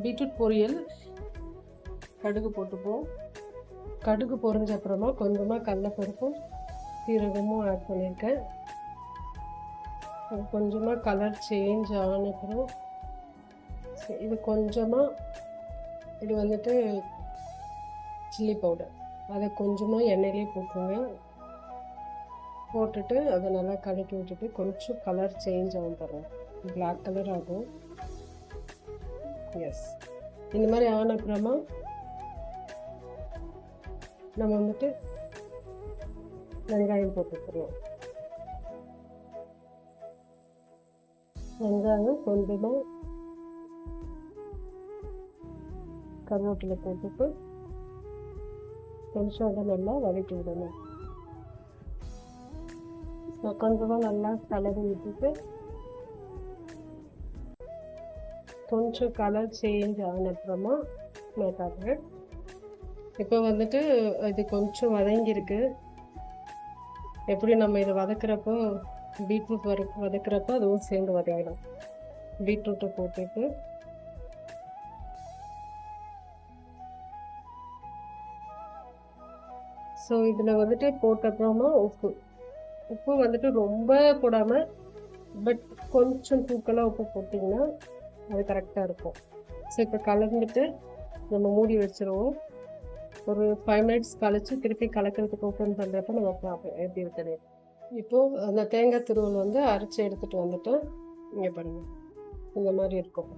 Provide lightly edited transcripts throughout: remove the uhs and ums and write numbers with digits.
Beetroot பொரியல் கடுகு போட்டுப்போம். கடுகு பொரிஞ்ச அப்புறமா கொஞ்சமாக கடலைப்பருப்பும் சீரகமும் ஆட் பண்ணியிருக்கேன். அது கொஞ்சமாக கலர் சேஞ்ச் ஆன அப்புறம் இது கொஞ்சமாக இது வந்துட்டு சில்லி பவுடர் அதை கொஞ்சமாக எண்ணெயிலே போட்டுருங்க. போட்டுட்டு அதை நல்லா கலக்கி விட்டுட்டு கொஞ்சம் கலர் சேஞ்ச் ஆகும் பாருங்கள், பிளாக் கலர் ஆகும். எஸ், இந்த மாதிரி ஆன அப்புறமா நம்ம வந்துட்டு வெங்காயம் போட்டுக்கிறோம். வெங்காயம் கொஞ்சமாக கருவேப்பிலை போட்டுட்டு கொஞ்சம் அதை நல்லா வதக்கி விடணும். கொஞ்சமாக நல்லா கலரி விட்டுட்டு கொஞ்சம் கலர் சேஞ்ச் ஆன அப்புறமா மேட்டாக்குறேன். இப்போ வந்துட்டு இது கொஞ்சம் வதங்கியிருக்கு. எப்படி நம்ம இதை வதக்குறப்போ பீட்ரூட் வதக்குறப்போ அதுவும் சேர்ந்து வதங்கிடும். பீட்ரூட்டை போட்டுட்டு ஸோ இதில் வந்துட்டு போட்ட அப்புறமா உப்பு வந்துட்டு ரொம்ப போடாமல் பட் கொஞ்சம் தூக்கலாக உப்பு போட்டிங்கன்னா அது கரெக்டாக இருக்கும். ஸோ இப்போ கலந்துட்டு நம்ம மூடி வச்சுருவோம். ஒரு 5 மினிட்ஸ் கழிச்சு திருப்பி கலக்கிறதுக்கு ஓப்பன் பண்ணுறப்ப நம்ம பார்ப்போம் எப்படி இருக்குது. இப்போது அந்த தேங்காய் துருவல் வந்து அரைச்சி எடுத்துகிட்டு வந்துட்டு இங்கே பாருங்கள் இந்த மாதிரி இருக்கும்.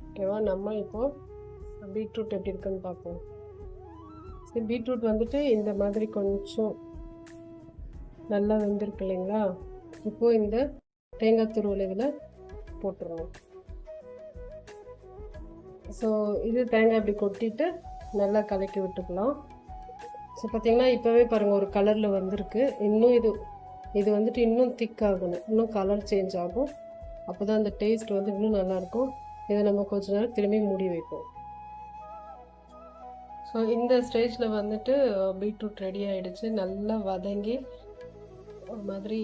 ஓகேவா, நம்ம இப்போது பீட்ரூட் எப்படி இருக்குன்னு பார்ப்போம். சரி, பீட்ரூட் வந்துட்டு இந்த மாதிரி கொஞ்சம் நல்லா வெந்திருக்கு இல்லைங்களா. இப்போது இந்த தேங்காய் துருவல் இதில் போட்டுருவோம். ஸோ இது தேங்காய் இப்படி கொட்டிட்டு நல்லா கலக்கி விட்டுக்கலாம். ஸோ பார்த்திங்கன்னா இப்போவே பாருங்கள் ஒரு கலரில் வந்திருக்கு. இன்னும் இது வந்துட்டு இன்னும் திக் ஆகணும், இன்னும் கலர் சேஞ்ச் ஆகும். அப்போ தான் அந்த டேஸ்ட் வந்து இன்னும் நல்லாயிருக்கும். இதை நம்ம கொஞ்ச நேரம் திரும்பி மூடி வைப்போம். ஸோ இந்த ஸ்டேஜில் வந்துட்டு பீட்ரூட் ரெடி ஆகிடுச்சு. நல்லா வதங்கி ஒரு மாதிரி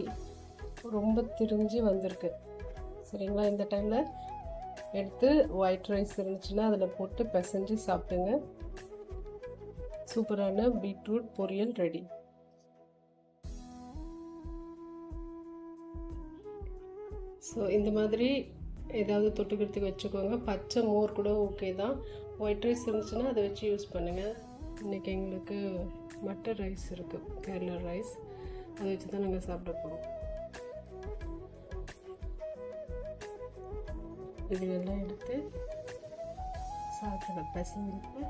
ரொம்ப திரிஞ்சு வந்திருக்கு. சரிங்களா, இந்த டைமில் எடுத்து ஒயிட் ரைஸ் இருந்துச்சுன்னா அதில் போட்டு பிசைஞ்சு சாப்பிடுங்க. சூப்பரான பீட்ரூட் பொரியல் ரெடி. ஸோ இந்த மாதிரி ஏதாவது தொட்டுக்கிறதுக்கு வச்சுக்கோங்க. பச்சை மோர் கூட ஓகே தான். ஒயிட் ரைஸ் இருந்துச்சுன்னா அதை வச்சு யூஸ் பண்ணுங்கள். இன்றைக்கி எங்களுக்கு மட்டர் ரைஸ் இருக்குது, கேரளா ரைஸ், அதை வச்சு தான் நாங்கள் சாப்பிட போகிறோம். இது எல்லாம் எடுத்து சாப்பிட பிசைஞ்சிட்டு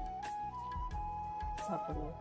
சாப்பிடுவோம்.